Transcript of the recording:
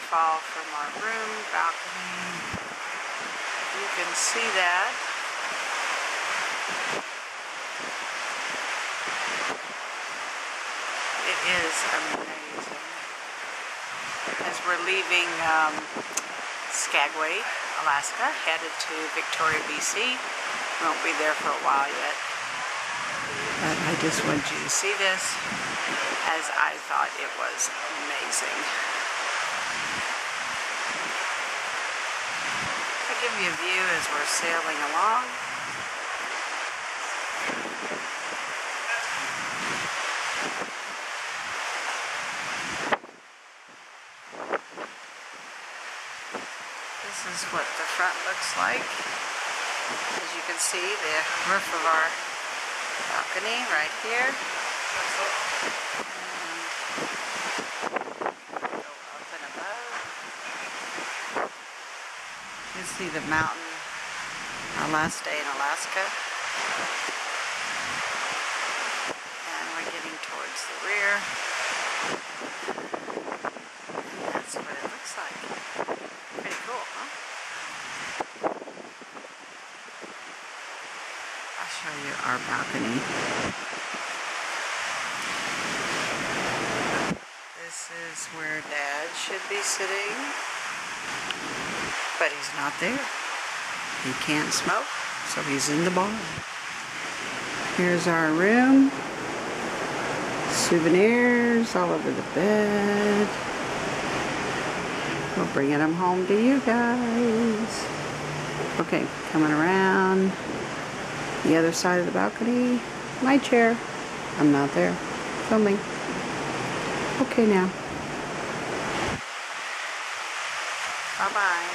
waterfall from our room balcony. You can see that. It is amazing. As we're leaving Skagway, Alaska, headed to Victoria, BC. Won't be there for a while yet. But I just want you to see this, as I thought it was amazing. I'll give you a view as we're sailing along. This is what the front looks like. As you can see, the roof of our balcony right here. And go up and above. You can see the mountain, our last day in Alaska. And we're getting towards the rear. And that's what it looks like. Pretty cool, huh? I'll show you our balcony. This is where Dad should be sitting, but he's not there. He can't smoke, so he's in the barn. Here's our room. Souvenirs all over the bed. We're bringing them home to you guys. Okay, coming around the other side of the balcony. My chair. I'm not there. Filming. Okay now. Bye-bye.